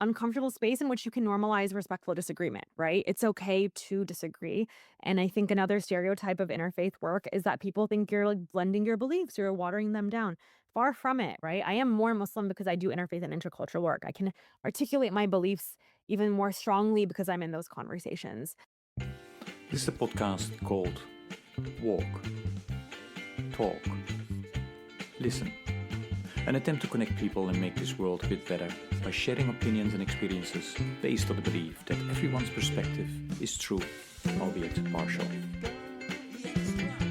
uncomfortable space in which you can normalize respectful disagreement, right? It's okay to disagree. And I think another stereotype of interfaith work is that people think you're like blending your beliefs or watering them down. Far from it, right? I am more Muslim because I do interfaith and intercultural work. I can articulate my beliefs even more strongly because I'm in those conversations. This is a podcast called Walk, Talk, Listen. An attempt to connect people and make this world a bit better by sharing opinions and experiences based on the belief that everyone's perspective is true, albeit partial.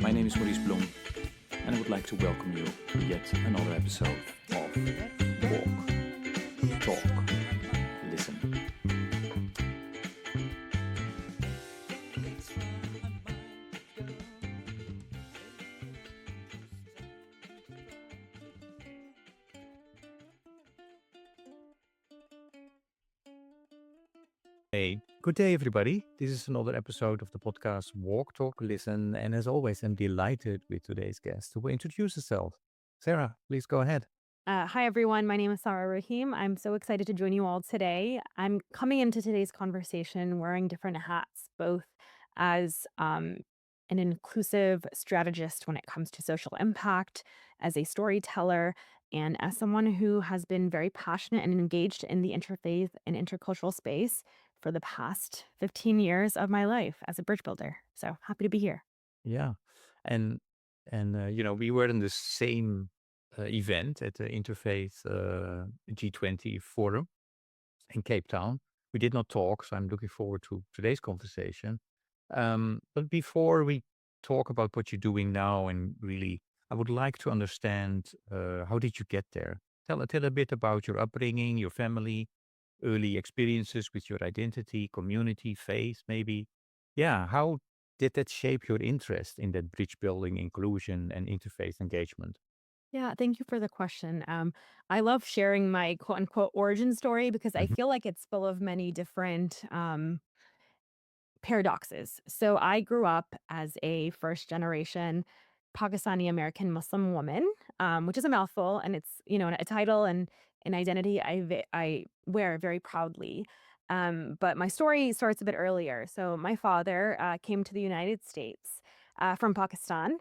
My name is Maurice Bloem, and I would like to welcome you to yet another episode of Walk, Talk, Listen. Hey, good day, everybody. This is another episode of the podcast Walk, Talk, Listen. And as always, I'm delighted with today's guest who will introduce herself. Sarah, please go ahead. Hi, everyone. My name is Sara Rahim. I'm so excited to join you all today. I'm coming into today's conversation wearing different hats, both as an inclusive strategist when it comes to social impact, as a storyteller, and as someone who has been very passionate and engaged in the interfaith and intercultural space for the past 15 years of my life as a bridge builder. So happy to be here. Yeah. And, we were in the same event at the Interfaith G20 Forum in Cape Town. We did not talk, so I'm looking forward to today's conversation. But before we talk about what you're doing now, and really, I would like to understand how did you get there? Tell a bit about your upbringing, your family, early experiences with your identity, community, faith, maybe. Yeah, how did that shape your interest in that bridge building, inclusion, and interfaith engagement? Yeah, thank you for the question. I love sharing my quote unquote origin story because I Mhm. feel like it's full of many different paradoxes. So I grew up as a first generation Pakistani American Muslim woman, which is a mouthful, and it's a title and an identity I wear very proudly. But my story starts a bit earlier. So my father came to the United States from Pakistan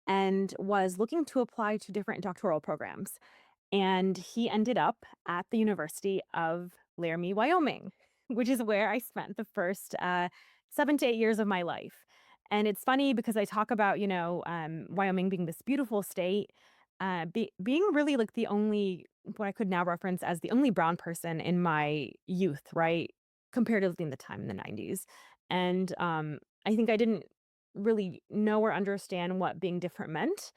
and was looking to apply to different doctoral programs. And he ended up at the University of Laramie, Wyoming, which is where I spent the first 7 to 8 years of my life. And it's funny because I talk about, Wyoming being this beautiful state, being really like the only, what I could now reference as the only brown person in my youth, right? Comparatively in the time in the 90s. And I think I didn't really know or understand what being different meant.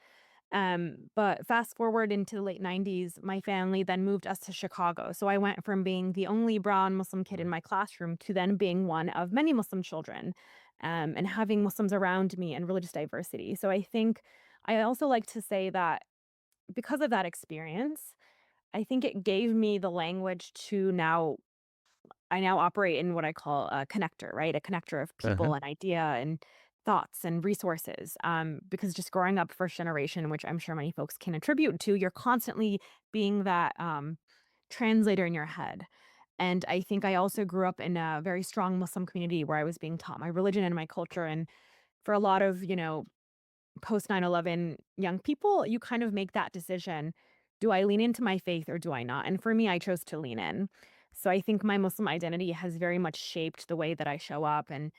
But fast forward into the late 90s, my family then moved us to Chicago. So I went from being the only brown Muslim kid in my classroom to then being one of many Muslim children, and having Muslims around me and religious diversity. So I think I also like to say that because of that experience, I think it gave me the language to I now operate in what I call a connector, right? A connector of Uh-huh. people and idea and thoughts and resources. Because just growing up first generation, which I'm sure many folks can attribute to, you're constantly being that translator in your head. And I think I also grew up in a very strong Muslim community where I was being taught my religion and my culture. And for a lot of, post 9/11 young people, you kind of make that decision. Do I lean into my faith or do I not? And for me, I chose to lean in. So I think my Muslim identity has very much shaped the way that I show up and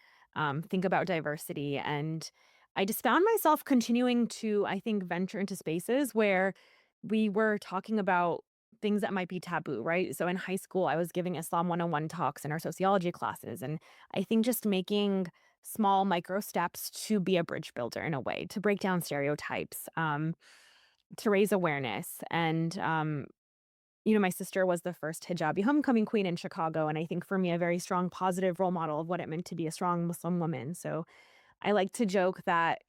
think about diversity. And I just found myself continuing to, I think, venture into spaces where we were talking about things that might be taboo, right? So in high school, I was giving Islam 101 talks in our sociology classes. And I think just making small micro steps to be a bridge builder in a way, to break down stereotypes, to raise awareness. And, my sister was the first hijabi homecoming queen in Chicago. And I think for me, a very strong positive role model of what it meant to be a strong Muslim woman. So I like to joke that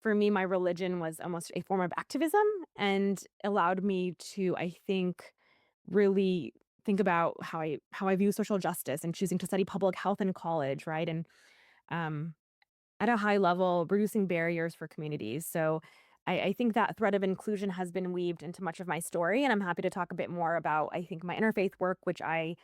for me, my religion was almost a form of activism and allowed me to, I think, really think about how I view social justice and choosing to study public health in college, right? And um, at a high level, reducing barriers for communities. So I think that thread of inclusion has been weaved into much of my story. And I'm happy to talk a bit more about, I think, my interfaith work, which I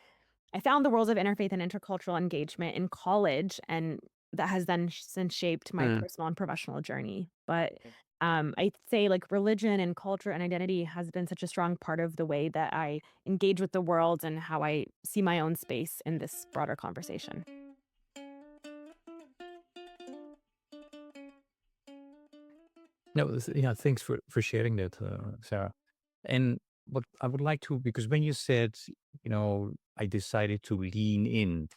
I found the worlds of interfaith and intercultural engagement in college, and that has then since shaped my Mm. personal and professional journey. But I'd say like religion and culture and identity has been such a strong part of the way that I engage with the world and how I see my own space in this broader conversation. No, yeah, thanks for sharing that, Sarah. And what I would like to, because when you said, I decided to lean in,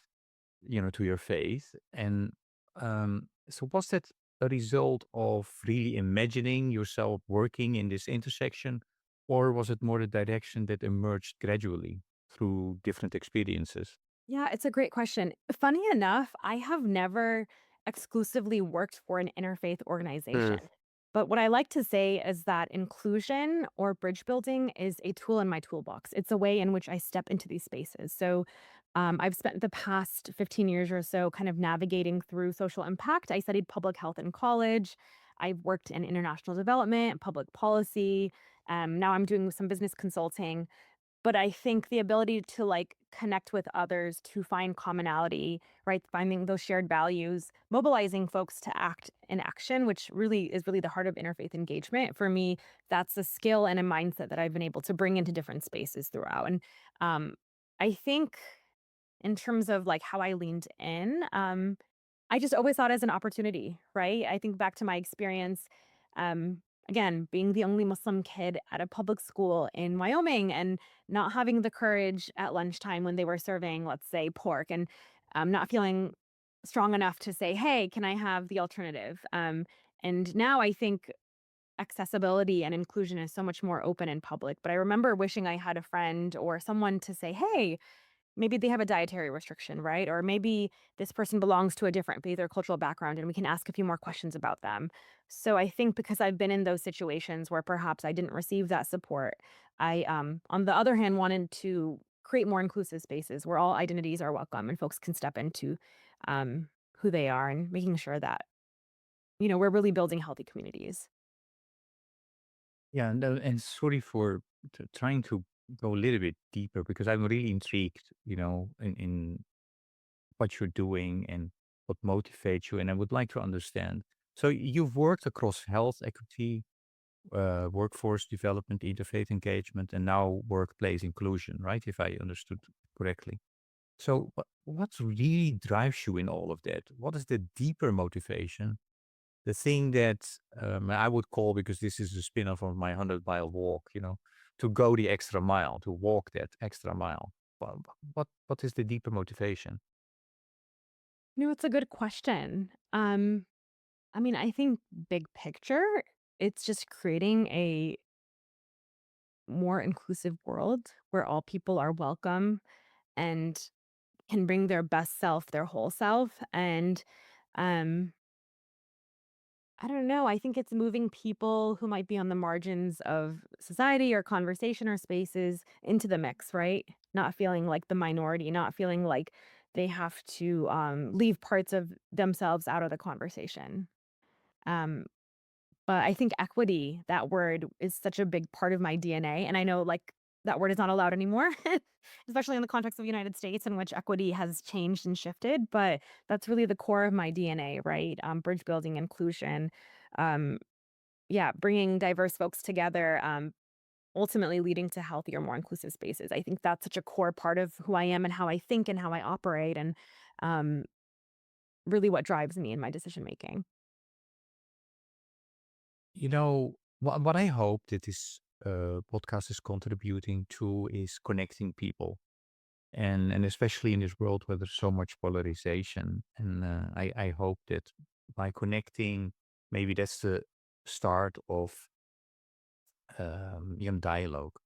to your faith, and so was that a result of really imagining yourself working in this intersection, or was it more the direction that emerged gradually through different experiences? Yeah, it's a great question. Funny enough, I have never exclusively worked for an interfaith organization. Mm. But what I like to say is that inclusion or bridge building is a tool in my toolbox. It's a way in which I step into these spaces. So I've spent the past 15 years or so kind of navigating through social impact. I studied public health in college. I've worked in international development, public policy. Now I'm doing some business consulting. But I think the ability to, like, connect with others, to find commonality, right? Finding those shared values, mobilizing folks to act in action, which really is really the heart of interfaith engagement. For me, that's a skill and a mindset that I've been able to bring into different spaces throughout. And, I think in terms of, like, how I leaned in, I just always saw it as an opportunity, right? I think back to my experience, again, being the only Muslim kid at a public school in Wyoming and not having the courage at lunchtime when they were serving, let's say, pork, and not feeling strong enough to say, "Hey, can I have the alternative?" And now I think accessibility and inclusion is so much more open and public. But I remember wishing I had a friend or someone to say, "Hey, maybe they have a dietary restriction, right? Or maybe this person belongs to a different faith or cultural background and we can ask a few more questions about them." So I think because I've been in those situations where perhaps I didn't receive that support, I on the other hand wanted to create more inclusive spaces where all identities are welcome and folks can step into who they are and making sure that, we're really building healthy communities. Yeah, no, and sorry for trying to go a little bit deeper because I'm really intrigued, in what you're doing and what motivates you. And I would like to understand. So you've worked across health equity, workforce development, interfaith engagement, and now workplace inclusion, right? If I understood correctly. So what really drives you in all of that? What is the deeper motivation? The thing that I would call, because this is a spin-off of my 100-mile walk, to go the extra mile, to walk that extra mile. What is the deeper motivation? It's a good question. I mean, I think big picture, it's just creating a more inclusive world where all people are welcome and can bring their best self, their whole self. And um, I don't know, I think it's moving people who might be on the margins of society or conversation or spaces into the mix, right? Not feeling like the minority, not feeling like they have to leave parts of themselves out of the conversation. Um, But I think equity, that word is such a big part of my DNA, and I know, like, that word is not allowed anymore, especially in the context of the United States in which equity has changed and shifted, but that's really the core of my DNA, right? Bridge building, inclusion, um, yeah, bringing diverse folks together, ultimately leading to healthier, more inclusive spaces. I think that's such a core part of who I am and how I think and how I operate and, um, really what drives me in my decision making. What I hope that this podcast is contributing to is connecting people, and especially in this world where there's so much polarization. And I hope that by connecting, maybe that's the start of dialogue.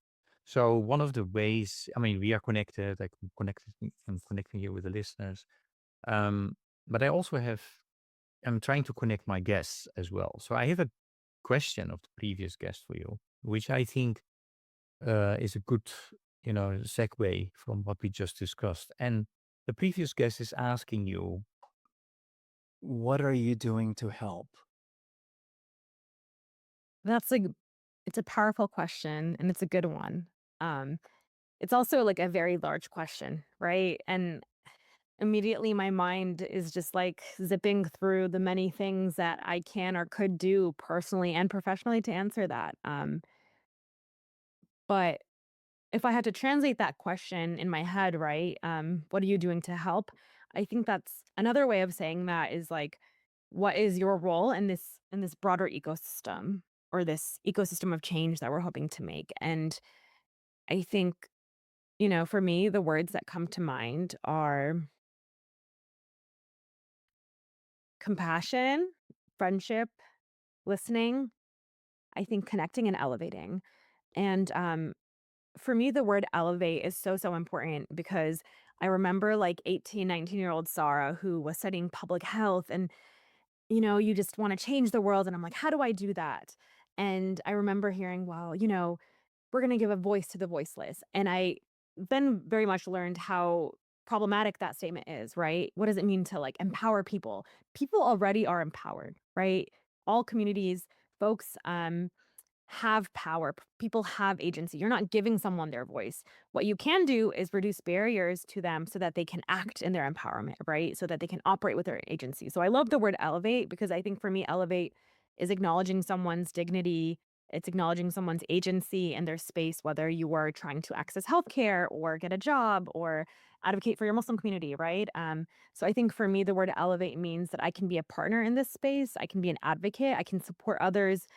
So one of the ways, I mean, we are connected. I'm connecting you with the listeners, um, but I'm trying to connect my guests as well. So I have a question of the previous guest for you, which I think is a good, segue from what we just discussed. And the previous guest is asking you, what are you doing to help? That's a It's a powerful question, and it's a good one. Um, it's also like a very large question, right? And immediately my mind is just like zipping through the many things that I can or could do personally and professionally to answer that. But if I had to translate that question in my head, right? What are you doing to help? I think that's another way of saying that is like, what is your role in this broader ecosystem or this ecosystem of change that we're hoping to make? And I think, for me, the words that come to mind are compassion, friendship, listening, I think connecting and elevating. And for me, the word elevate is so, so important because I remember like 18, 19-year-old Sarah who was studying public health and, you just want to change the world. And I'm like, how do I do that? And I remember hearing, well, we're going to give a voice to the voiceless. And I then very much learned how problematic that statement is, right? What does it mean to like empower people? People already are empowered, right? All communities, folks, have power. People have agency. You're not giving someone their voice. What you can do is reduce barriers to them so that they can act in their empowerment, right? So that they can operate with their agency. So I love the word elevate because I think for me, elevate is acknowledging someone's dignity. It's acknowledging someone's agency and their space, whether you are trying to access healthcare or get a job or advocate for your Muslim community, right? So I think for me, the word elevate means that I can be a partner in this space. I can be an advocate. I can support others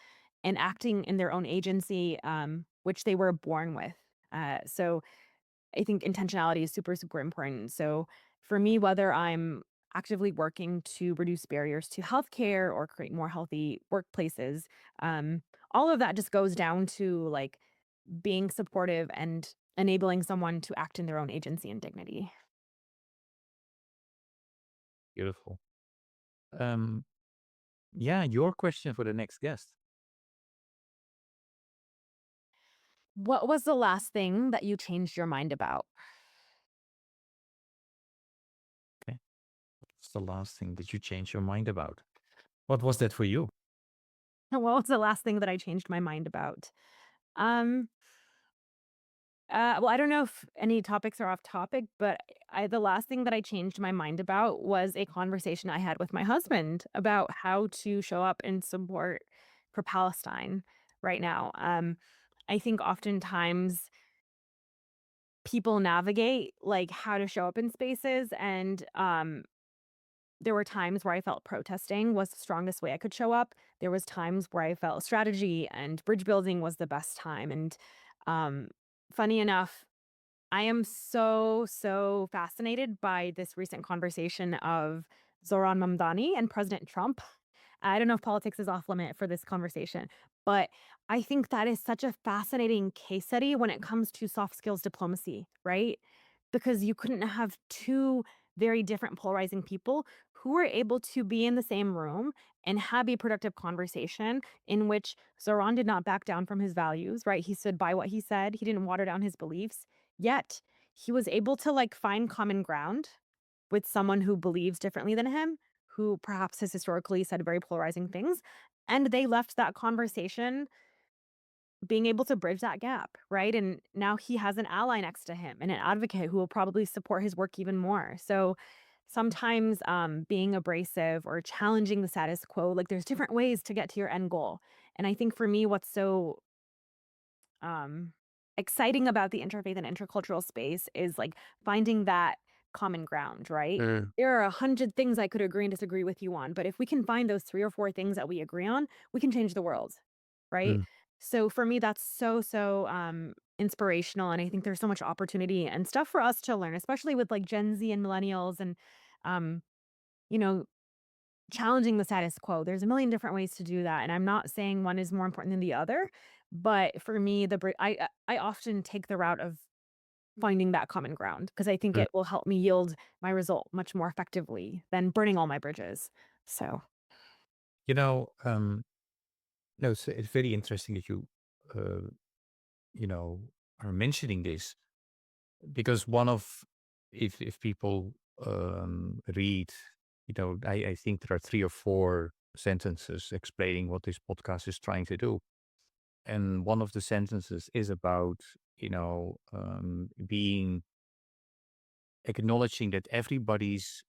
and acting in their own agency, which they were born with. So I think intentionality is super, super important. So for me, whether I'm actively working to reduce barriers to healthcare or create more healthy workplaces, all of that just goes down to like being supportive and enabling someone to act in their own agency and dignity. Beautiful. Um, yeah, your question for the next guest. What was the last thing that you changed your mind about? Okay. What's the last thing that you changed your mind about? What was that for you? What was the last thing that I changed my mind about? Um, well, I don't know if any topics are off topic, but the last thing that I changed my mind about was a conversation I had with my husband about how to show up and support for Palestine right now. I think oftentimes people navigate like how to show up in spaces, and there were times where I felt protesting was the strongest way I could show up. There was times where I felt strategy and bridge building was the best time. And um, funny enough, I am so, so fascinated by this recent conversation of Zoran Mamdani and President Trump. I don't know if politics is off limit for this conversation, but I think that is such a fascinating case study when it comes to soft skills diplomacy, right? Because you couldn't have two very different polarizing people who were able to be in the same room and have a productive conversation in which Zoran did not back down from his values, right? He stood by what he said. He didn't water down his beliefs. Yet, he was able to, like, find common ground with someone who believes differently than him, who perhaps has historically said very polarizing things, and they left that conversation being able to bridge that gap, right? And now he has an ally next to him and an advocate who will probably support his work even more. So, sometimes, being abrasive or challenging the status quo, like, there's different ways to get to your end goal, and I think for me, what's so um, exciting about the interfaith and intercultural space is like finding that common ground, right? Mm. There are 100 things I could agree and disagree with you on, but if we can find those three or four things that we agree on, we can change the world, right? Mm. So for me, that's so, so inspirational. And I think there's so much opportunity and stuff for us to learn, especially with like Gen Z and millennials and, um, you know, challenging the status quo. There's a million different ways to do that, and I'm not saying one is more important than the other, but for me, I often take the route of finding that common ground because I think Mm. it will help me yield my result much more effectively than burning all my bridges. So, You know, no, it's very interesting that uh, you know, are mentioning this because one of, if people read, I think there are 3 or 4 sentences explaining what this podcast is trying to do. And one of the sentences is about, being acknowledging that everyone's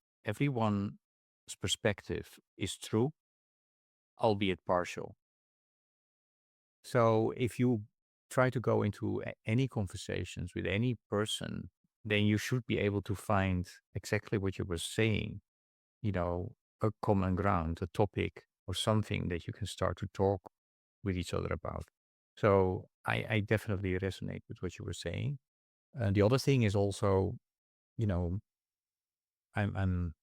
perspective is true, albeit partial. So if you try to go into any conversations with any person, then you should be able to find exactly what you were saying, a common ground, a topic or something that you can start to talk with each other about. So I definitely resonate with what you were saying. And the other thing is also, you know, I'm, I'm,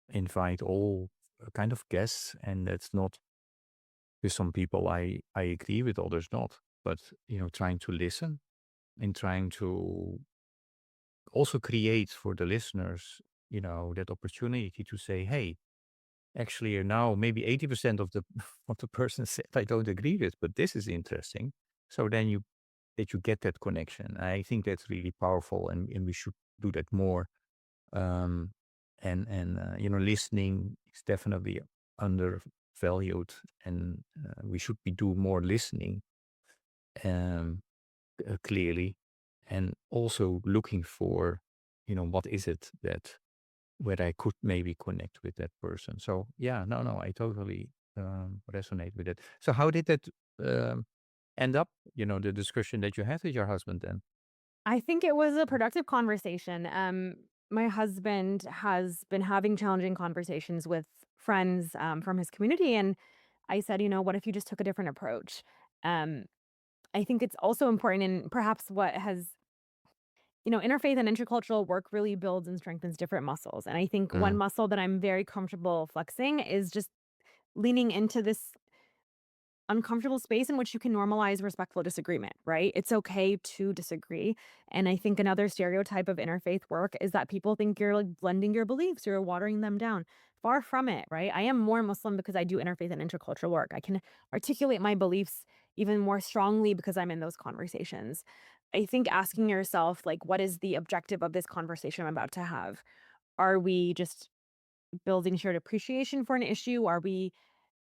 invite all kind of guests, and that's not with some people I agree with, others not. But trying to listen and trying to also create for the listeners, that opportunity to say, hey, actually now maybe 80% of the what the person said I don't agree with, but this is interesting. So then you get that connection. I think that's really powerful, and we should do that more. Um, and listening is definitely undervalued, and we should be do more listening, um, clearly, and also looking for, what is it that where I could maybe connect with that person. So yeah, no, I totally resonate with it. So how did that um, end up? The discussion that you had with your husband then. I think it was a productive conversation. My husband has been having challenging conversations with friends from his community, and I said, what if you just took a different approach? Um, I think it's also important, and perhaps what has, interfaith and intercultural work really builds and strengthens different muscles. And I think one Mm, muscle that I'm very comfortable flexing is just leaning into this uncomfortable space in which you can normalize respectful disagreement, right? It's okay to disagree. And I think another stereotype of interfaith work is that people think you're like blending your beliefs, you're watering them down. Far from it, right? I am more Muslim because I do interfaith and intercultural work. I can articulate my beliefs even more strongly because I'm in those conversations. I think asking yourself, like, what is the objective of this conversation I'm about to have? Are we just building shared appreciation for an issue? Are we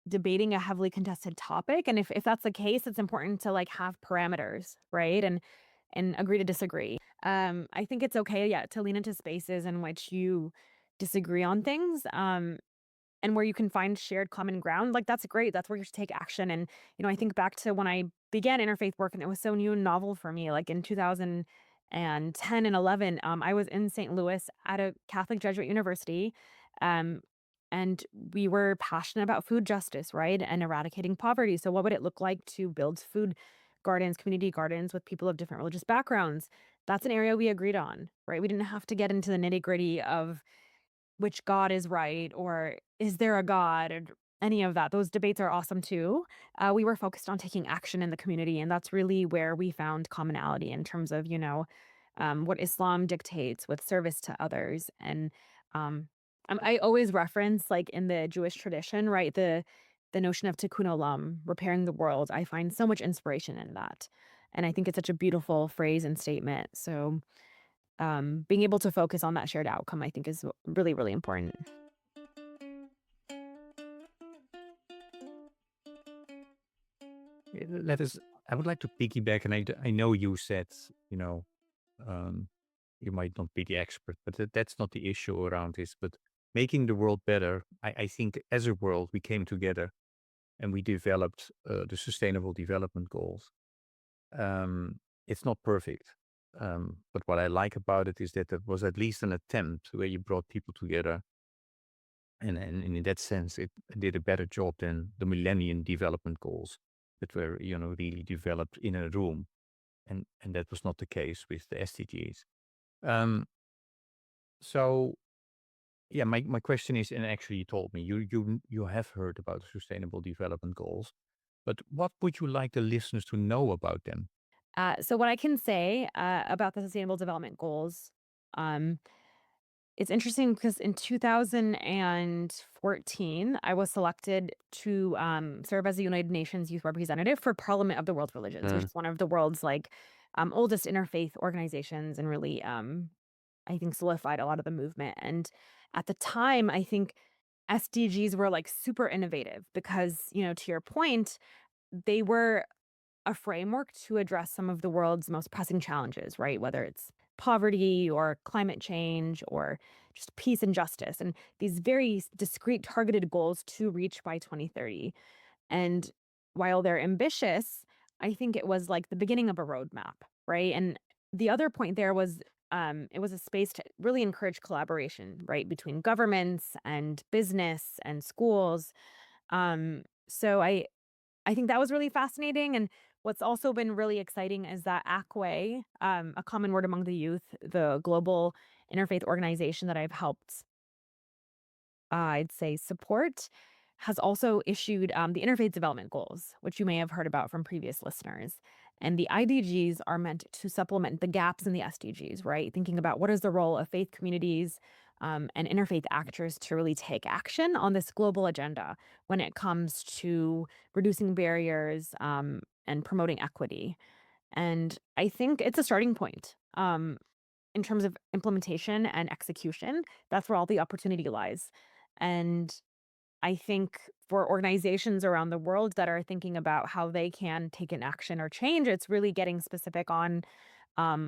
debating a heavily contested topic? And if that's the case, it's important to like have parameters, right? And agree to disagree. I think it's okay, yeah, to lean into spaces in which you disagree on things. And where you can find shared common ground, like, that's great. That's where you should take action. And, I think back to when I began interfaith work and it was so new and novel for me, like in 2010 and 11, I was in St. Louis at a Catholic Jesuit university. Um, and we were passionate about food justice, right? And eradicating poverty. So, what would it look like to build food gardens, community gardens with people of different religious backgrounds? That's an area we agreed on, right? We didn't have to get into the nitty gritty of which God is right or is there a God or any of that. Those debates are awesome too. We were focused on taking action in the community, and that's really where we found commonality in terms of, what Islam dictates with service to others. And I always reference, like in the Jewish tradition, right, the notion of tikkun olam, repairing the world. I find so much inspiration in that, and I think it's such a beautiful phrase and statement. So being able to focus on that shared outcome, I think, is really, really important. Let us. I would like to piggyback, and I know you said, um, you might not be the expert, but that's not the issue around this. But making the world better, I think as a world we came together and we developed the Sustainable Development Goals. It's not perfect, but what I like about it is that there was at least an attempt where you brought people together, and in that sense, it did a better job than the Millennium Development Goals that were, really developed in a room, and that was not the case with the SDGs. Um, so yeah, my question is, and actually you told me you have heard about the Sustainable Development Goals, but what would you like the listeners to know about them? So what I can say about the Sustainable Development Goals, um, it's interesting because in 2014, I was selected to serve as a United Nations Youth Representative for Parliament of the World's Religions, which Mm, is one of the world's like oldest interfaith organizations, and really, I think, solidified a lot of the movement. And at the time, I think SDGs were like super innovative because, to your point, they were a framework to address some of the world's most pressing challenges, right? Whether it's poverty or climate change or just peace and justice, and these very discrete targeted goals to reach by 2030. And while they're ambitious, I think it was like the beginning of a roadmap, right? And the other point there was it was a space to really encourage collaboration, right, between governments and business and schools. So I think that was really fascinating. And what's also been really exciting is that ACWAY, a common word among the youth, the global interfaith organization that I've helped, I'd say, support, has also issued the Interfaith Development Goals, which you may have heard about from previous listeners. And the IDGs are meant to supplement the gaps in the SDGs, right? Thinking about what is the role of faith communities and interfaith actors to really take action on this global agenda when it comes to reducing barriers and promoting equity. And I think it's a starting point. In terms of implementation and execution, that's where all the opportunity lies. And I think for organizations around the world that are thinking about how they can take an action or change, it's really getting specific on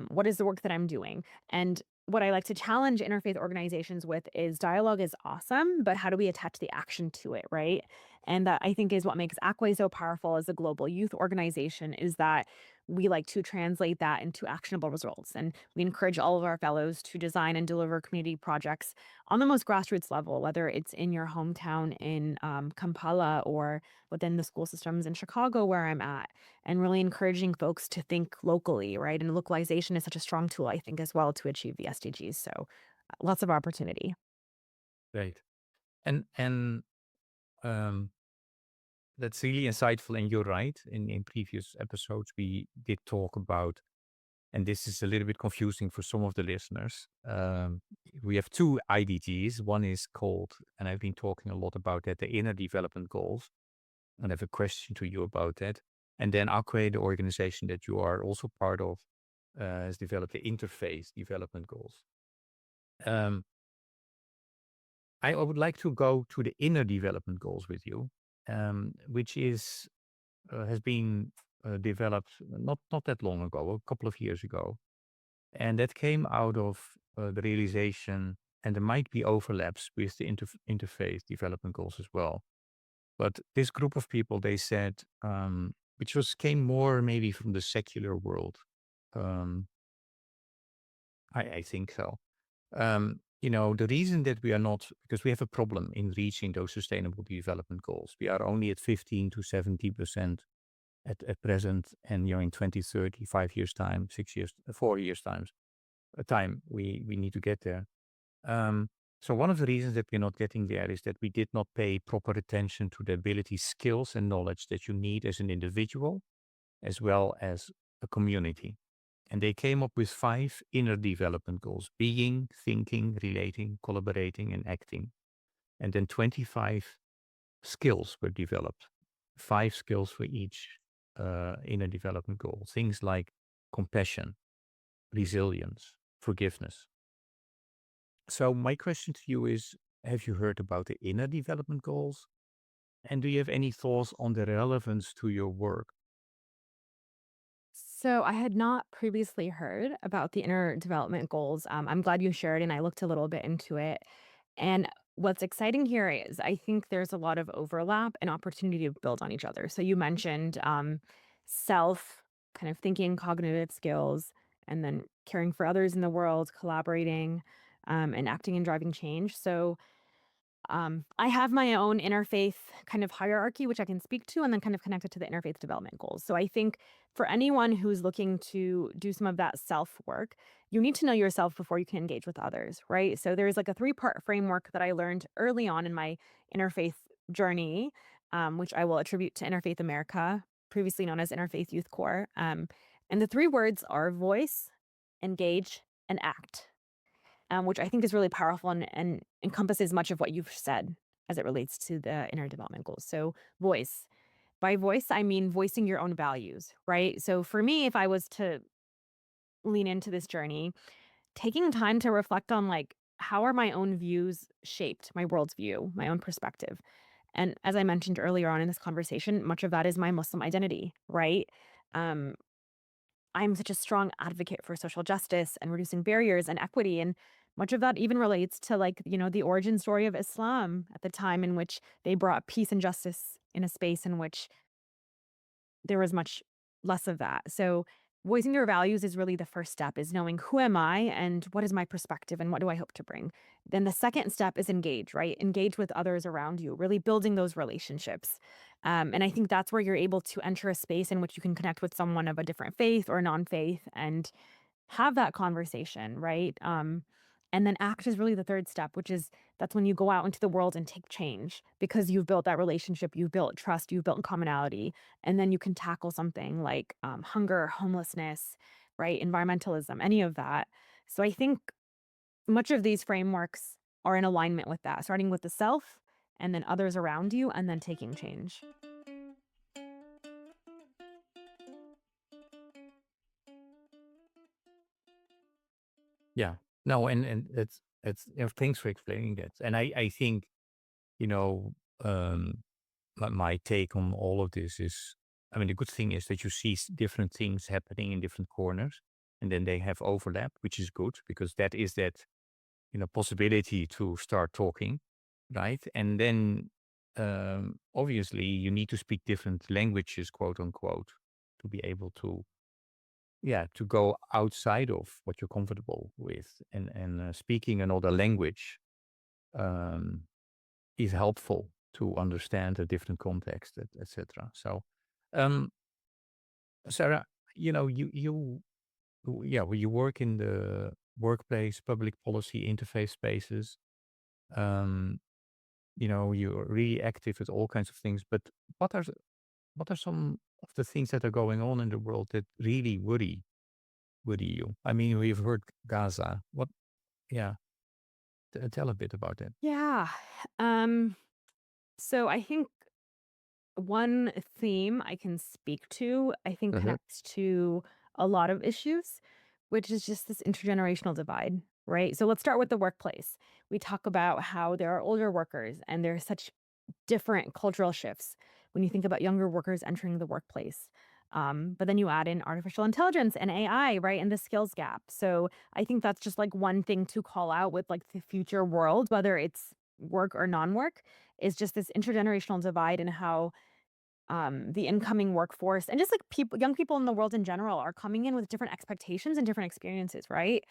what is the work that I'm doing. And what I like to challenge interfaith organizations with is dialogue is awesome, but how do we attach the action to it, right? And that I think is what makes ACWAY so powerful as a global youth organization is that we like to translate that into actionable results. And we encourage all of our fellows to design and deliver community projects on the most grassroots level, whether it's in your hometown in Kampala or within the school systems in Chicago, where I'm at, and really encouraging folks to think locally, right? And localization is such a strong tool, I think, as well to achieve the SDGs. So lots of opportunity. Great. And um, that's really insightful. And you're right. In previous episodes, we did talk about, and this is a little bit confusing for some of the listeners. We have two IDGs. One is called, and I've been talking a lot about that, the inner development goals. And I have a question to you about that. And then ACWAY, the organization that you are also part of, has developed the interface development goals. Um, I would like to go to the inner development goals with you, which has been developed not that long ago, a couple of years ago, and that came out of the realization, and there might be overlaps with the interfaith development goals as well. But this group of people, they said, which came more maybe from the secular world. Um, I think so. The reason that we are not, because we have a problem in reaching those sustainable development goals. We are only at 15 to 70% at present. And, in 2030, 5 years time, 6 years, 4 years time, we need to get there. So one of the reasons that we're not getting there is that we did not pay proper attention to the abilities, skills, and knowledge that you need as an individual, as well as a community. And they came up with 5 inner development goals: being, thinking, relating, collaborating, and acting. And then 25 skills were developed, 5 skills for each inner development goal. Things like compassion, resilience, forgiveness. So my question to you is, have you heard about the inner development goals? And do you have any thoughts on the relevance to your work? So I had not previously heard about the inner development goals. I'm glad you shared, and I looked a little bit into it. And what's exciting here is I think there's a lot of overlap and opportunity to build on each other. So you mentioned self, kind of thinking, cognitive skills, and then caring for others in the world, collaborating, and acting and driving change. So I have my own interfaith kind of hierarchy, which I can speak to, and then kind of connect it to the interfaith development goals. So I think for anyone who's looking to do some of that self work, you need to know yourself before you can engage with others, right? So there's like a three-part framework that I learned early on in my interfaith journey, which I will attribute to Interfaith America, previously known as Interfaith Youth Corps. And the three words are voice, engage, and act, which I think is really powerful and encompasses much of what you've said as it relates to the inner development goals. So, voice. By voice, I mean voicing your own values, right? So, for me, if I was to lean into this journey, taking time to reflect on like, how are my own views shaped, my world's view, my own perspective? And as I mentioned earlier on in this conversation, much of that is my Muslim identity, right? Um, I'm such a strong advocate for social justice and reducing barriers and equity. And much of that even relates to, like, the origin story of Islam at the time in which they brought peace and justice in a space in which there was much less of that. So voicing your values is really the first step, is knowing who am I and what is my perspective and what do I hope to bring. Then the second step is engage, right? Engage with others around you, really building those relationships. And I think that's where you're able to enter a space in which you can connect with someone of a different faith or non-faith and have that conversation, right? And then act is really the third step, which is that's when you go out into the world and take change because you've built that relationship, you've built trust, you've built commonality, and then you can tackle something like hunger, homelessness, right? Environmentalism, any of that. So I think much of these frameworks are in alignment with that, starting with the self and then others around you, and then taking change. Yeah. No, and thanks for explaining that. And I think, you know, um, my take on all of this is, I mean, the good thing is that you see different things happening in different corners, and then they have overlap, which is good because that is that, possibility to start talking, right? And then, obviously, you need to speak different languages, quote unquote, to be able to, yeah, to go outside of what you're comfortable with, and speaking another language um, is helpful to understand a different context, etc. So, um, Sarah, yeah, well, you work in the workplace, public policy, interface spaces. Um, you're really active with all kinds of things. But what are what are some of the things that are going on in the world that really worry you? I mean, we've heard Gaza. What? Yeah, tell a bit about that. Yeah. Um, so I think one theme I can speak to, I think Uh-huh. connects to a lot of issues, which is just this intergenerational divide, right? So let's start with the workplace. We talk about how there are older workers and there's such different cultural shifts when you think about younger workers entering the workplace. But then you add in artificial intelligence and AI, right? And the skills gap. So I think that's just like one thing to call out with like the future world, whether it's work or non work, is just this intergenerational divide and how the incoming workforce and just like young people in the world in general are coming in with different expectations and different experiences, right?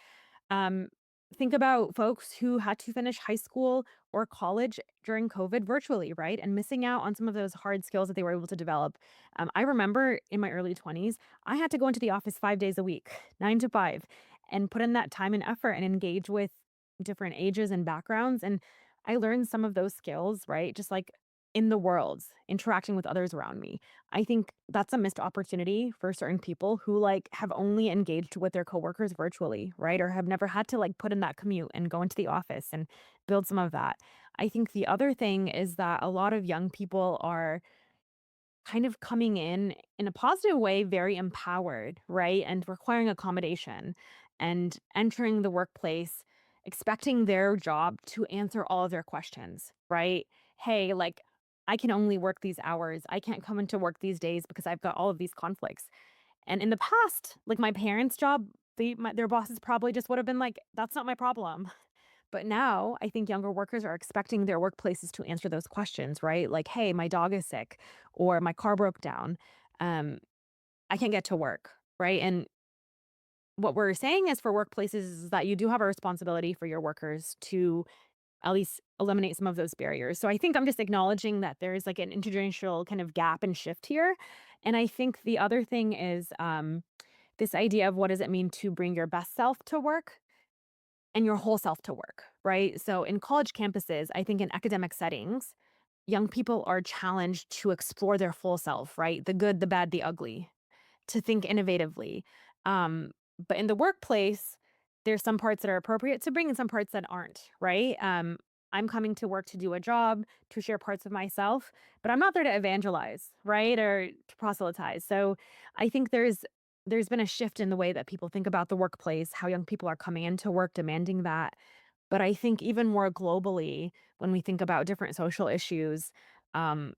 Um, think about folks who had to finish high school or college during COVID virtually, right? And missing out on some of those hard skills that they were able to develop. I remember in my early 20s, I had to go into the office 5 days a week, 9 to 5, and put in that time and effort and engage with different ages and backgrounds. And I learned some of those skills, right? Just like in the world, interacting with others around me. I think that's a missed opportunity for certain people who like have only engaged with their coworkers virtually, right? Or have never had to like put in that commute and go into the office and build some of that. I think the other thing is that a lot of young people are kind of coming in a positive way, very empowered, right? And requiring accommodation and entering the workplace, expecting their job to answer all of their questions, right? Hey, like, I can only work these hours. I can't come into work these days because I've got all of these conflicts. And in the past, like my parents' job, their bosses probably just would have been like, that's not my problem. But now I think younger workers are expecting their workplaces to answer those questions, right? Like, hey, my dog is sick or my car broke down. Um, I can't get to work, right? And what we're saying is for workplaces is that you do have a responsibility for your workers to at least eliminate some of those barriers. So I think I'm just acknowledging that there is like an intergenerational kind of gap and shift here. And I think the other thing is this idea of what does it mean to bring your best self to work and your whole self to work, right? So in college campuses, I think in academic settings, young people are challenged to explore their full self, right? The good, the bad, the ugly, to think innovatively. Um, but in the workplace, there's some parts that are appropriate to bring and some parts that aren't, right? I'm coming to work to do a job, to share parts of myself, but I'm not there to evangelize, right? Or to proselytize. So I think there's been a shift in the way that people think about the workplace, how young people are coming into work demanding that. But I think even more globally, when we think about different social issues, um,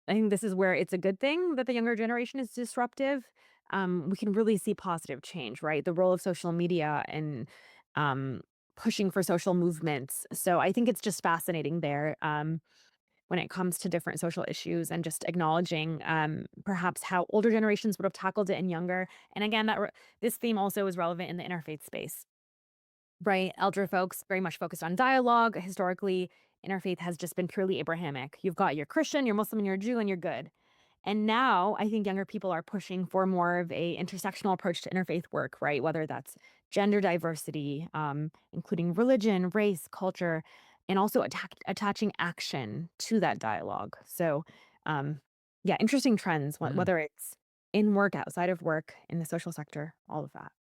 I think this is where it's a good thing that the younger generation is disruptive. We can really see positive change, right? The role of social media and um, pushing for social movements. So I think it's just fascinating there when it comes to different social issues and just acknowledging perhaps how older generations would have tackled it in younger. And again, this theme also is relevant in the interfaith space. Right, elder folks very much focused on dialogue. Historically, interfaith has just been purely Abrahamic. You've got your Christian, your Muslim, and your Jew, and you're good. And now I think younger people are pushing for more of a intersectional approach to interfaith work, right? Whether that's gender diversity, including religion, race, culture, and also attaching action to that dialogue. So, um, yeah, interesting trends, Mm. whether it's in work, outside of work, in the social sector, all of that.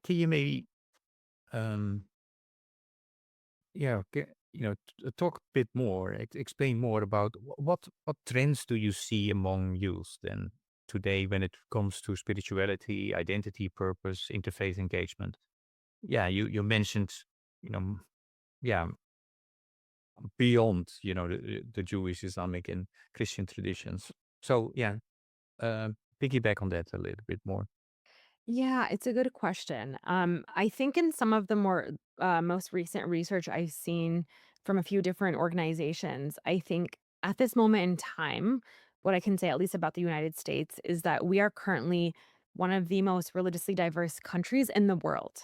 Can you maybe um, yeah, talk a bit more, explain more about what trends do you see among youth then today when it comes to spirituality, identity, purpose, interfaith engagement? Yeah, you mentioned, you know, yeah, beyond, the Jewish, Islamic, and Christian traditions. So yeah, uh, piggyback on that a little bit more. Yeah, it's a good question. I think in some of the more most recent research I've seen from a few different organizations, I think at this moment in time, what I can say, at least about the United States, is that we are currently one of the most religiously diverse countries in the world,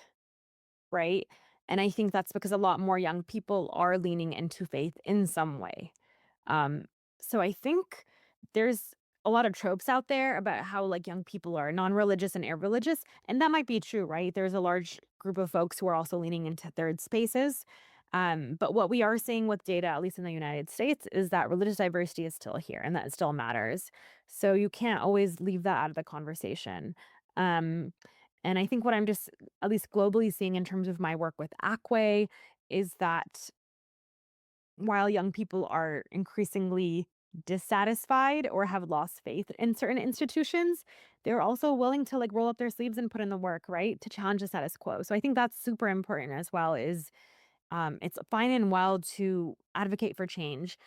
right? And I think that's because a lot more young people are leaning into faith in some way. Um, so I think there's a lot of tropes out there about how like young people are non-religious and irreligious, and that might be true, right? There's a large group of folks who are also leaning into third spaces. But what we are seeing with data, at least in the United States, is that religious diversity is still here and that it still matters. So you can't always leave that out of the conversation. Um, and I think what I'm just at least globally seeing in terms of my work with ACWAY is that while young people are increasingly dissatisfied or have lost faith in certain institutions, they're also willing to like roll up their sleeves and put in the work, right? To challenge the status quo. So I think that's super important as well is it's fine and well to advocate for change,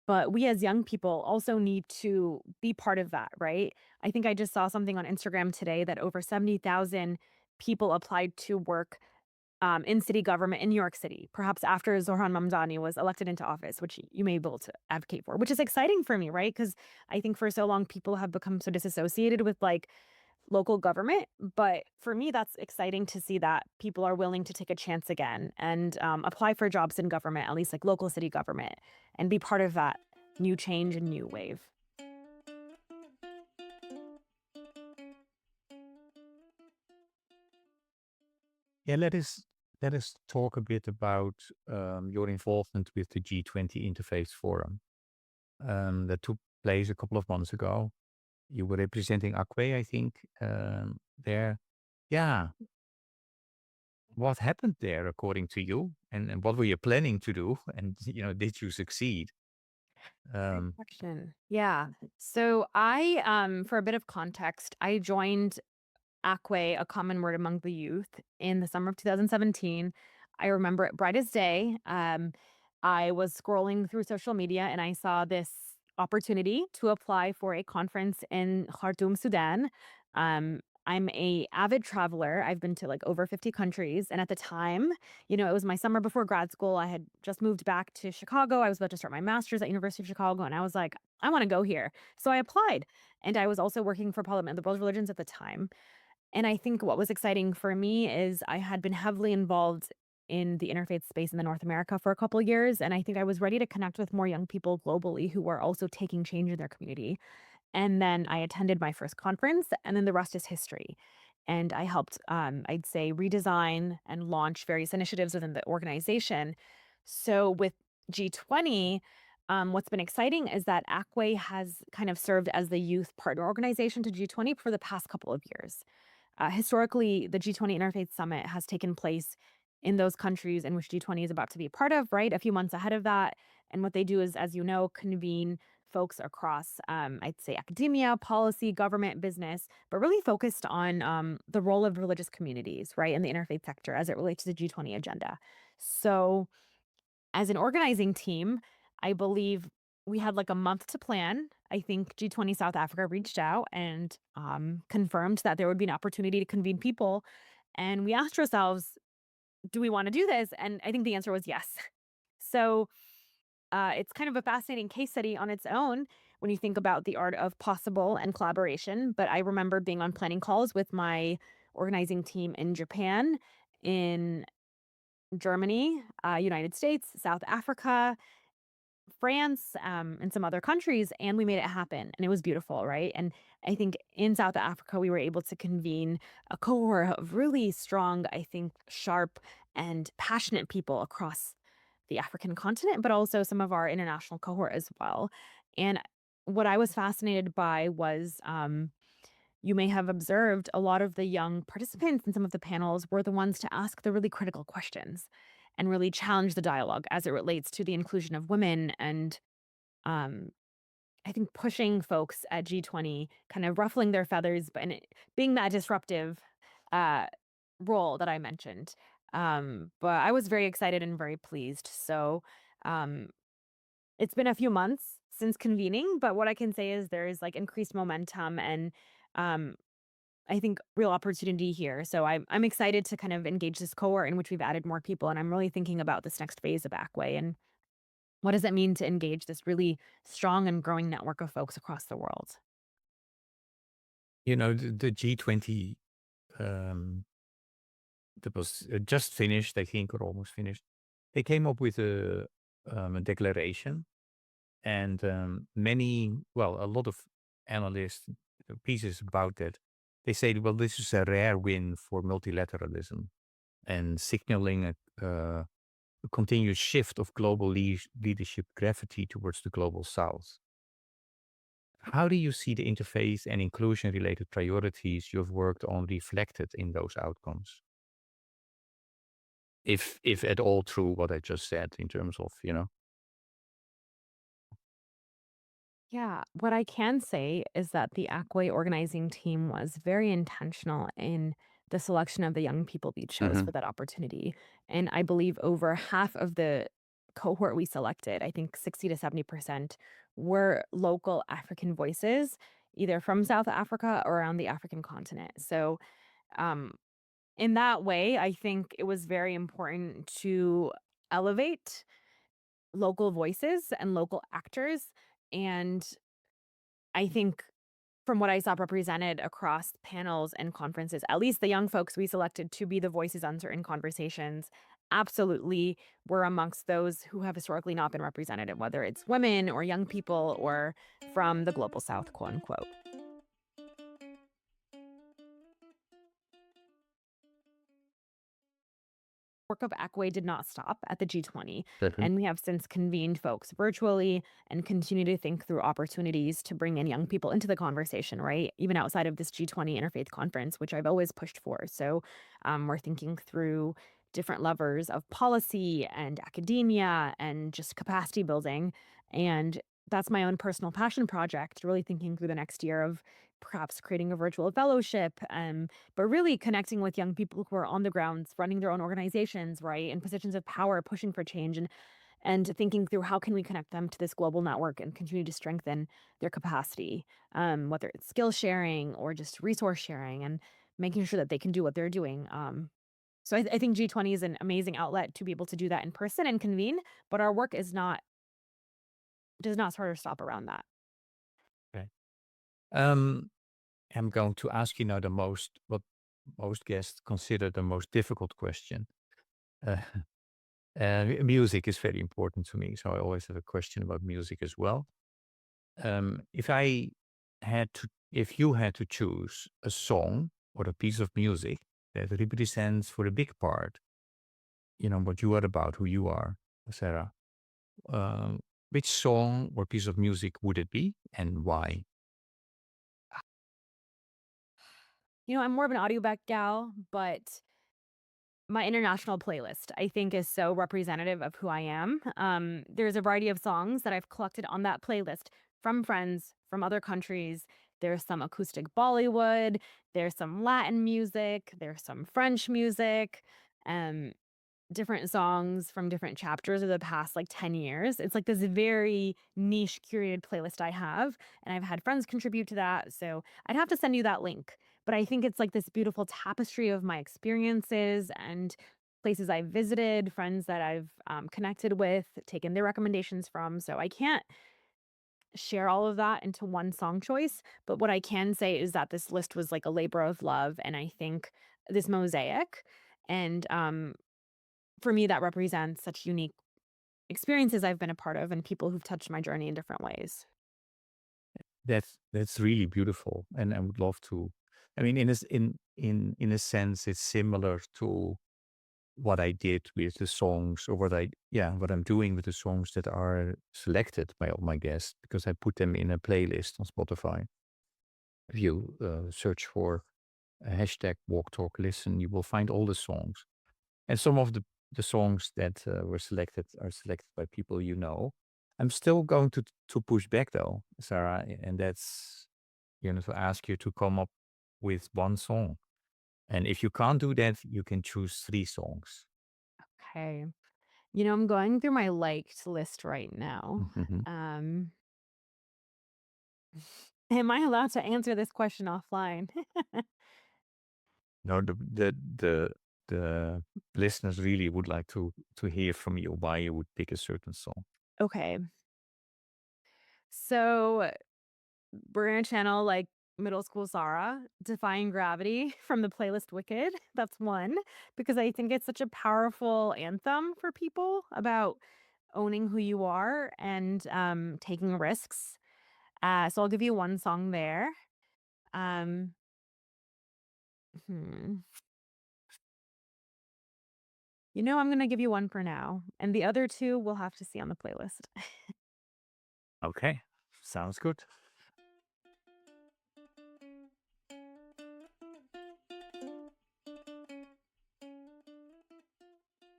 but we as young people also need to be part of that, right? I think I just saw something on Instagram today that over 70,000 people applied to work in city government in New York City, perhaps after Zohran Mamdani was elected into office, which you may be able to advocate for, which is exciting for me, right? Because I think for so long people have become so disassociated with like local government. But for me, that's exciting to see that people are willing to take a chance again and apply for jobs in government, at least like local city government, and be part of that new change and new wave. Yeah, let us talk a bit about your involvement with the G20 Interfaith Forum that took place a couple of months ago. You were representing ACWAY, I think, there. Yeah, what happened there according to you, and what were you planning to do, and did you succeed? Great Um, question. Yeah. So I for a bit of context, I joined ACWAY, a common word among the youth, in the summer of 2017. I remember it bright as day. I was scrolling through social media and I saw this opportunity to apply for a conference in Khartoum, Sudan. I'm a avid traveler. I've been to like over 50 countries. And at the time, it was my summer before grad school. I had just moved back to Chicago. I was about to start my master's at University of Chicago. And I was like, I want to go here. So I applied. And I was also working for Parliament of the World Religions at the time. And I think what was exciting for me is I had been heavily involved in the interfaith space in the North America for a couple years, and I think I was ready to connect with more young people globally who were also taking change in their community. And then I attended my first conference, and then the rest is history. And I helped, I'd say, redesign and launch various initiatives within the organization. So with G20, what's been exciting is that ACWAY has kind of served as the youth partner organization to G20 for the past couple of years. Historically, the G20 Interfaith Summit has taken place in those countries in which G20 is about to be a part of, right? A few months ahead of that. And what they do is, as you know, convene folks across, I'd say, academia, policy, government, business, but really focused on the role of religious communities, right, in the interfaith sector as it relates to the G20 agenda. So, as an organizing team, I believe we had like a month to plan. I think G20 South Africa reached out and confirmed that there would be an opportunity to convene people. And we asked ourselves, do we want to do this? And I think the answer was yes. So it's kind of a fascinating case study on its own when you think about the art of possible and collaboration. But I remember being on planning calls with my organizing team in Japan, in Germany, United States, South Africa, France, and some other countries, and we made it happen, and it was beautiful, right? And I think in South Africa, we were able to convene a cohort of really strong, I think, sharp and passionate people across the African continent, but also some of our international cohort as well. And what I was fascinated by was, you may have observed a lot of the young participants in some of the panels were the ones to ask the really critical questions and really challenge the dialogue as it relates to the inclusion of women and um, I think pushing folks at G20, kind of ruffling their feathers, but and being that disruptive uh, role that I mentioned. But I was very excited and very pleased. So um, it's been a few months since convening, but what I can say is there is like increased momentum and um, I think real opportunity here. So I'm excited to kind of engage this cohort in which we've added more people, and I'm really thinking about this next phase of ACWAY and what does it mean to engage this really strong and growing network of folks across the world. The G20 um, that was just finished, I think, or almost finished. They came up with a declaration, and a lot of analysts pieces about that. They say, well, this is a rare win for multilateralism and signaling a continuous shift of global leadership gravity towards the global south. How do you see the interfaith and inclusion related priorities you've worked on reflected in those outcomes? If at all true what I just said in terms of, Yeah, what I can say is that the ACWAY organizing team was very intentional in the selection of the young people we chose hmm for that opportunity. And I believe over half of the cohort we selected, I think 60 to 70%, were local African voices, either from South Africa or around the African continent. So, um, in that way, I think it was very important to elevate local voices and local actors. And I think from what I saw represented across panels and conferences, at least the young folks we selected to be the voices on certain conversations absolutely were amongst those who have historically not been represented, whether it's women or young people or from the global south, quote unquote. Work of ACWAY did not stop at the G20, and we have since convened folks virtually and continue to think through opportunities to bring in young people into the conversation, right? Even outside of this G20 Interfaith Conference, which I've always pushed for. So we're thinking through different levers of policy and academia and just capacity building. And that's my own personal passion project, really thinking through the next year of perhaps creating a virtual fellowship, but really connecting with young people who are on the grounds, running their own organizations, right, in positions of power, pushing for change, and thinking through how can we connect them to this global network and continue to strengthen their capacity, whether it's skill sharing or just resource sharing, and making sure that they can do what they're doing. So I think G20 is an amazing outlet to be able to do that in person and convene, but our work is not does not sort of stop around that. Okay. Um, I'm going to ask you now what most guests consider the most difficult question. Uh, Music is very important to me, so I always have a question about music as well. If I if you had to choose a song or a piece of music that represents for a big part, what you are about, who you are, Sarah, um, which song or piece of music would it be and why? I'm more of an audiobook gal, but my international playlist, I think, is so representative of who I am. There's a variety of songs that I've collected on that playlist from friends from other countries. There's some acoustic Bollywood, there's some Latin music, there's some French music. different songs from different chapters of the past, like, 10 years. It's, like, this very niche curated playlist I have, and I've had friends contribute to that, so I'd have to send you that link. But I think it's, like, this beautiful tapestry of my experiences and places I've visited, friends that I've, connected with, taken their recommendations from, so I can't share all of that into one song choice, but what I can say is that this list was, like, a labor of love, and I think this mosaic, and, for me, that represents such unique experiences I've been a part of and people who've touched my journey in different ways. That's really beautiful, and I would love to. I mean, in a sense, it's similar to what I did with the songs, or what I'm doing with the songs that are selected by all my guests, because I put them in a playlist on Spotify. If you search for a hashtag Walk Talk Listen, you will find all the songs. And some of the songs that were selected are selected by people you know. I'm still going to push back though, Sarah, and that's, to ask you to come up with one song. And if you can't do that, you can choose three songs. Okay. I'm going through my liked list right now. Mhm. Um, am I allowed to answer this question offline? No, the listeners really would like to hear from you why you would pick a certain song. Okay. So we're gonna channel like middle school Sarah, Defying Gravity from the playlist Wicked. That's one, because I think it's such a powerful anthem for people about owning who you are and taking risks. So I'll give you one song there. Um, hmm. I'm going to give you one for now, and the other two we'll have to see on the playlist. Okay, sounds good.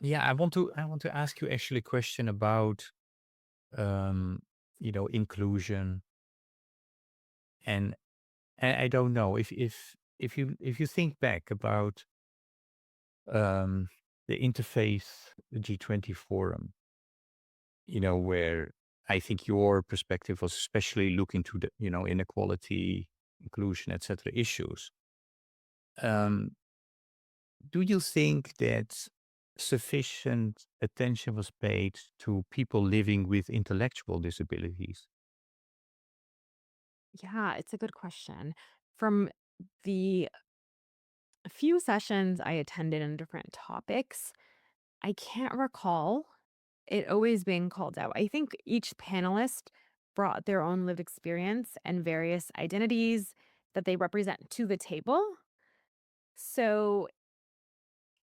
Yeah, I want to ask you actually a question about um, inclusion, and I don't know if you think back about um the interfaith G20 forum, where I think your perspective was especially looking to the, inequality, inclusion, etc. issues. Um, do you think that sufficient attention was paid to people living with intellectual disabilities? Yeah, it's a good question. From the few sessions I attended on different topics, I can't recall it always being called out. I think each panelist brought their own lived experience and various identities that they represent to the table. So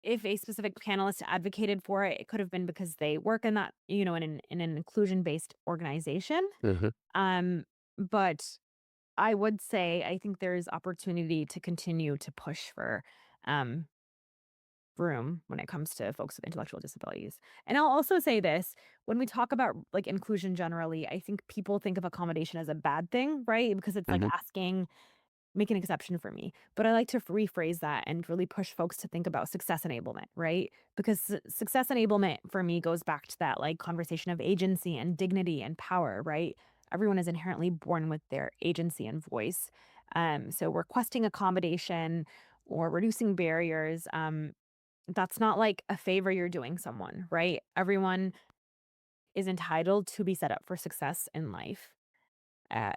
if a specific panelist advocated for it, it could have been because they work in that, in an inclusion-based organization. Mhm. Um, but I would say I think there's opportunity to continue to push for um room when it comes to folks with intellectual disabilities. And I'll also say this, when we talk about like inclusion generally, I think people think of accommodation as a bad thing, right? Because it's like Mhm. asking make an exception for me. But I like to rephrase that and really push folks to think about success enablement, right? Because success enablement for me goes back to that like conversation of agency and dignity and power, right? Everyone is inherently born with their agency and voice. So requesting accommodation or reducing barriers, that's not like a favor you're doing someone, right? Everyone is entitled to be set up for success in life.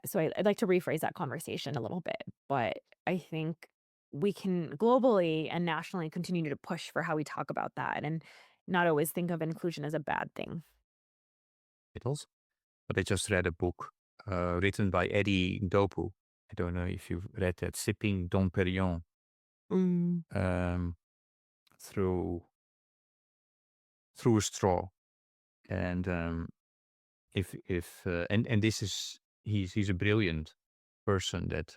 So I'd like to rephrase that conversation a little bit, but I think we can globally and nationally continue to push for how we talk about that and not always think of inclusion as a bad thing. Titles. But I just read a book written by Eddie Dopu. I don't know if you've read that, Sipping Dom Perignon, Mm. um, through through a straw. And if and this is he's a brilliant person that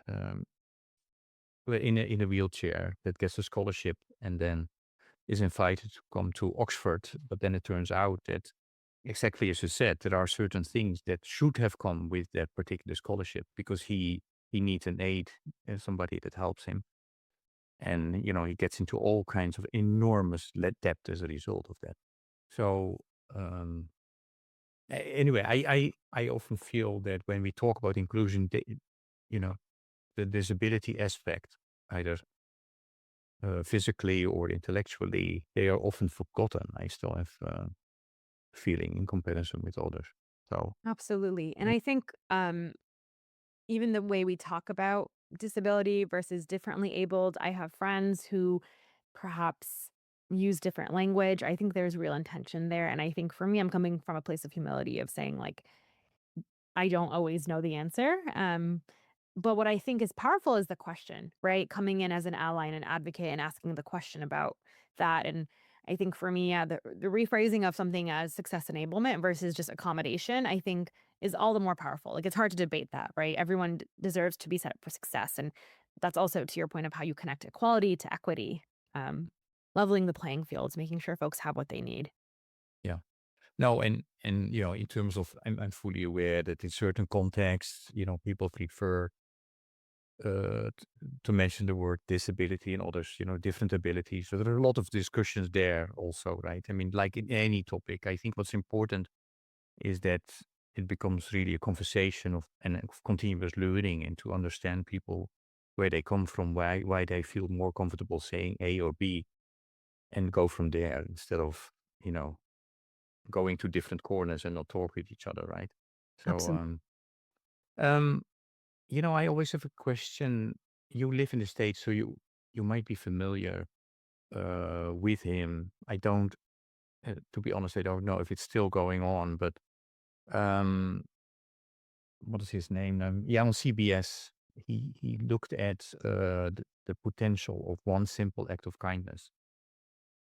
um, in a wheelchair, that gets a scholarship and then is invited to come to Oxford. But then it turns out that, exactly as you said, there are certain things that should have come with that particular scholarship, because he needs an aid, somebody that helps him. And, he gets into all kinds of enormous debt as a result of that. So, um, anyway, I often feel that when we talk about inclusion, you know, the disability aspect, either physically or intellectually, they are often forgotten. I still have feeling in comparison with others. So, Absolutely. And mm, I think even the way we talk about disability versus differently abled, I have friends who perhaps use different language. I think there's real intention there. And I think for me, I'm coming from a place of humility of saying, like, I don't always know the answer. But what I think is powerful is the question, right? Coming in as an ally and an advocate and asking the question about that. And I think for me, yeah, the rephrasing of something as success enablement versus just accommodation, I think is all the more powerful. Like it's hard to debate that, right? Everyone deserves to be set up for success. And that's also to your point of how you connect equality to equity, um, leveling the playing fields, making sure folks have what they need. yeah. No, and in terms of, I'm fully aware that in certain contexts, people prefer to mention the word disability and others, different abilities. So there are a lot of discussions there also, right? I mean, like in any topic, I think what's important is that it becomes really a conversation of continuous learning and to understand people where they come from, why they feel more comfortable saying A or B, and go from there instead of you know going to different corners and not talk with each other, right? So, Absolutely. um, I always have a question. You live in the States, so you might be familiar with him. I don't, to be honest, I don't know if it's still going on, but um, what is his name? Yeah, on CBS, he looked at the potential of one simple act of kindness.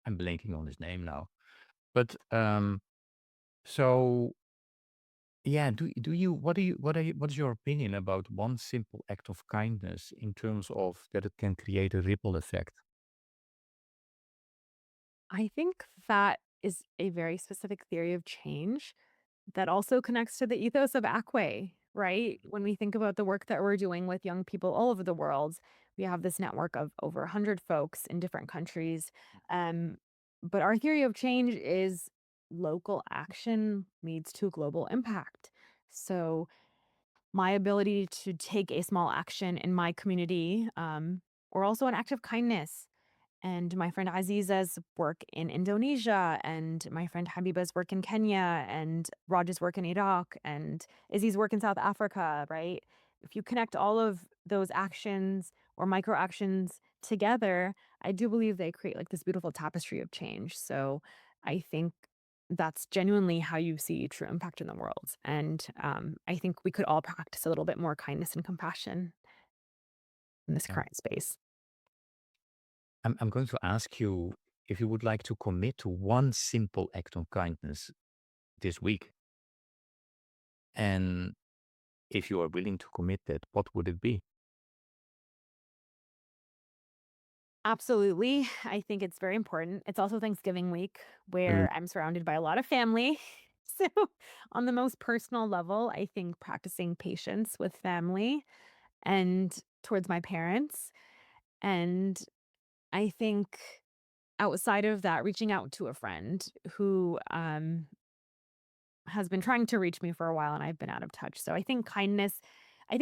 I'm blanking on his name now, but so yeah, do you what is your opinion about one simple act of kindness in terms of that it can create a ripple effect? I think that is a very specific theory of change that also connects to the ethos of ACWAY, right? When we think about the work that we're doing with young people all over the world, we have this network of over 100 folks in different countries. Um, but our theory of change is local action leads to global impact. So, my ability to take a small action in my community, or also an act of kindness, and my friend Aziza's work in Indonesia, and my friend Habiba's work in Kenya, and Raj's work in Iraq, and Izzy's work in South Africa, right? If you connect all of those actions or micro actions together, I do believe they create like this beautiful tapestry of change. So I think that's genuinely how you see true impact in the world. And I think we could all practice a little bit more kindness and compassion in this Yeah. current space. I'm going to ask you if you would like to commit to one simple act of kindness this week, and if you are willing to commit that, what would it be? Absolutely. I think it's very important. It's also Thanksgiving week Mm. where I'm surrounded by a lot of family. So, on the most personal level, I think practicing patience with family and towards my parents. And I think outside of that, reaching out to a friend who has been trying to reach me for a while and I've been out of touch. So I think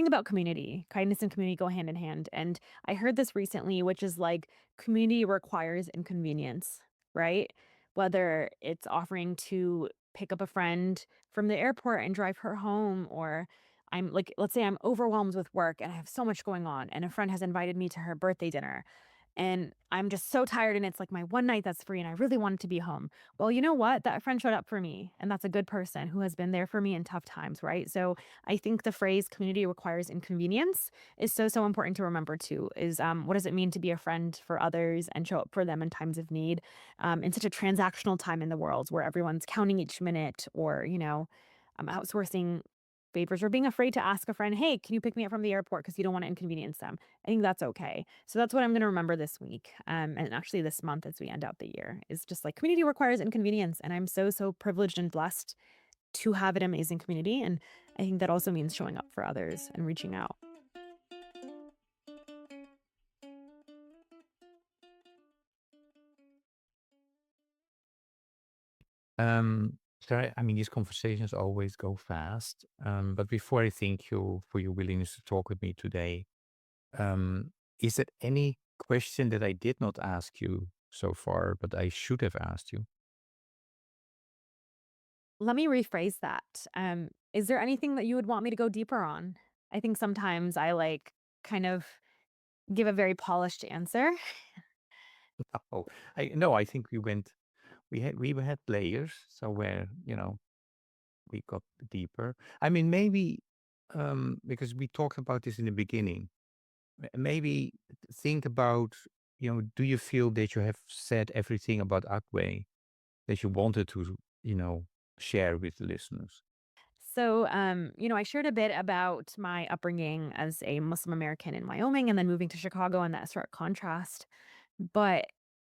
about community. Kindness and community go hand in hand. And I heard this recently, which is like community requires inconvenience, right? Whether it's offering to pick up a friend from the airport and drive her home, or I'm like, let's say I'm overwhelmed with work and I have so much going on, and a friend has invited me to her birthday dinner and I'm just so tired and it's like my one night that's free and I really wanted to be home. Well, you know what? That friend showed up for me and that's a good person who has been there for me in tough times, right? So I think the phrase community requires inconvenience is so important to remember too. Is what does it mean to be a friend for others and show up for them in times of need, in such a transactional time in the world where everyone's counting each minute, or outsourcing favors or being afraid to ask a friend, hey, can you pick me up from the airport because you don't want to inconvenience them. I think that's okay. So that's what I'm going to remember this week, and actually this month as we end out the year, is just like community requires inconvenience, and I'm so privileged and blessed to have an amazing community, and I think that also means showing up for others and reaching out. Sarah, I mean, these conversations always go fast. But before I thank you for your willingness to talk with me today, um, is there any question that I did not ask you so far, but I should have asked you? Let me rephrase that. Is there anything that you would want me to go deeper on? I think sometimes I like kind of give a very polished answer. Oh, I no, I think we had layers, so where we got deeper. I mean, maybe because we talked about this in the beginning, maybe think about do you feel that you have said everything about Akwe that you wanted to share with the listeners? So, I shared a bit about my upbringing as a Muslim American in Wyoming and then moving to Chicago and that stark contrast. But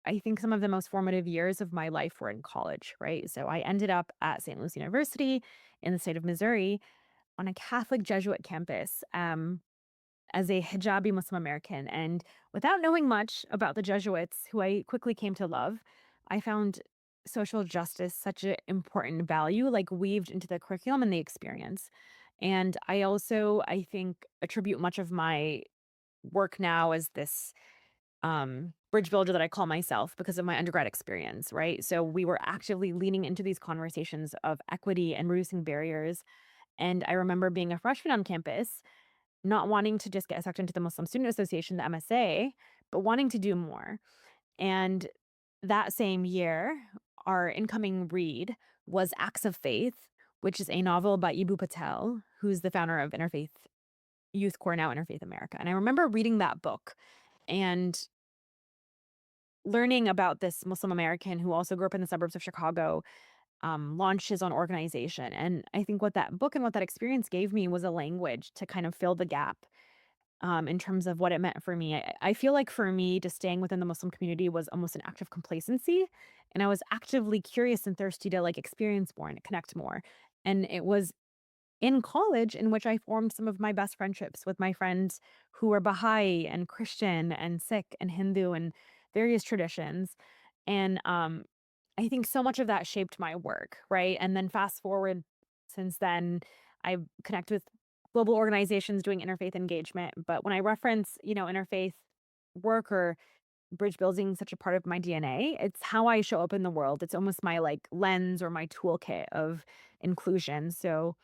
I think some of the most formative years of my life were in college, right? So I ended up at St. Louis University in the state of Missouri on a Catholic Jesuit campus. As a hijabi Muslim American. And without knowing much about the Jesuits, who I quickly came to love, I found social justice such an important value, like weaved into the curriculum and the experience. And I also, I think, attribute much of my work now as this bridge builder that I call myself because of my undergrad experience, right? So we were actively leaning into these conversations of equity and reducing barriers. And I remember being a freshman on campus not wanting to just get sucked into the Muslim Student Association, the MSA, but wanting to do more. And that same year, our incoming read was Acts of Faith, which is a novel by Ibu Patel, who's the founder of Interfaith Youth Core, now Interfaith America. And I remember reading that book and learning about this Muslim American who also grew up in the suburbs of Chicago, launched his own organization. And I think what that book and what that experience gave me was a language to kind of fill the gap in terms of what it meant for me. I feel like for me, just staying within the Muslim community was almost an act of complacency. And I was actively curious and thirsty to like experience more and connect more. And it was in college in which I formed some of my best friendships with my friends who were Baha'i and Christian and Sikh and Hindu and various traditions. And I think so much of that shaped my work, right? And then fast forward since then, I connect with global organizations doing interfaith engagement. But when I reference, interfaith work or bridge building such a part of my DNA, it's how I show up in the world. It's almost my like lens or my toolkit of inclusion. So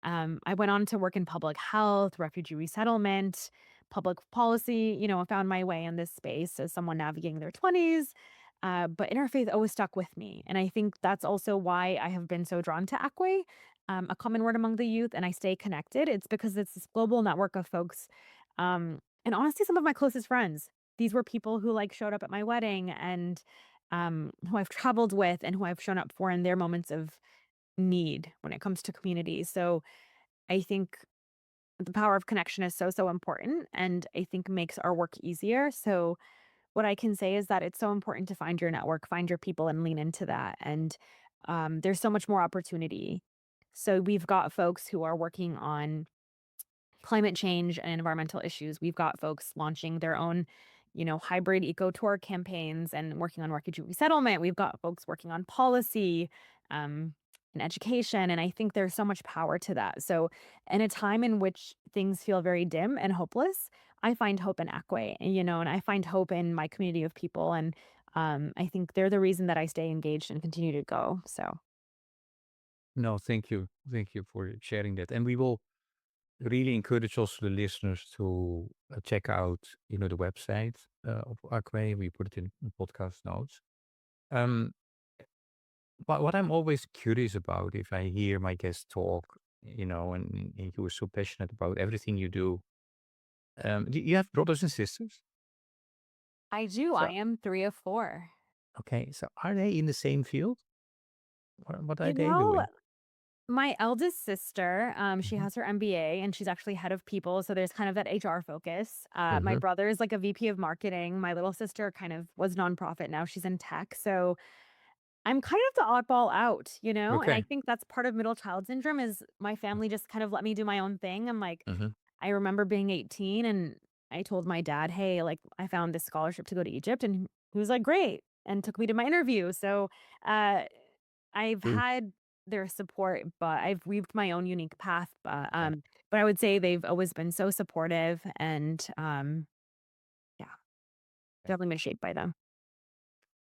I went on to work in public health, refugee resettlement, public policy. I found my way in this space as someone navigating their 20s. But interfaith always stuck with me. And I think that's also why I have been so drawn to ACWAY, a common word among the youth, and I stay connected. It's because it's this global network of folks. And honestly, some of my closest friends. These were people who like showed up at my wedding and who I've traveled with and who I've shown up for in their moments of need when it comes to community. So I think the power of connection is so, so important and I think makes our work easier. So what I can say is that it's so important to find your network, find your people and lean into that. And there's so much more opportunity. So we've got folks who are working on climate change and environmental issues. We've got folks launching their own, hybrid eco tour campaigns and working on refugee resettlement. We've got folks working on policy, um, and education. And I think there's so much power to that. So, in a time in which things feel very dim and hopeless, I find hope in Akwe, and I find hope in my community of people. And I think they're the reason that I stay engaged and continue to go. So, No, thank you for sharing that, and we will really encourage also the listeners to check out the website of Acme. We put it in the podcast notes. Um, but what I'm always curious about, if I hear my guests talk, and you are so passionate about everything you do, do you have brothers and sisters? I do. I So, am three of four. okay, so are they in the same field? What are You they know, doing? My eldest sister, she Hmm. has her MBA and she's actually head of people. So there's kind of that HR focus. My Hmm. brother is like a VP of marketing. My little sister kind of was nonprofit. Now she's in tech. So I'm kind of the oddball out, and I Okay. think that's part of middle child syndrome is my family just kind of let me do my own thing. I'm like, Hmm. I remember being 18 and I told my dad, hey, like I found this scholarship to go to Egypt. And he was like, great. And took me to my interview. So, uh, I've True. had their support, but I've weaved my own unique path. Yeah. But I would say they've always been so supportive, and yeah, Yeah. definitely been shaped by them.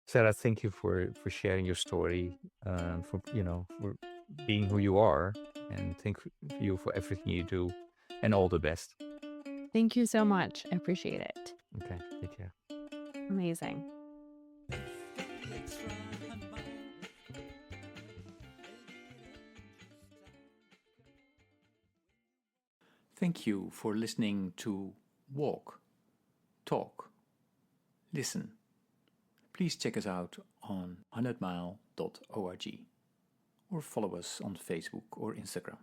Sarah, thank you for sharing your story, for for being who you are, and thank you for everything you do, and all the best. Thank you so much. I appreciate it. Okay, take care. Amazing. Thank you for listening to Walk, Talk, Listen. Please check us out on 100mile.org or follow us on Facebook or Instagram.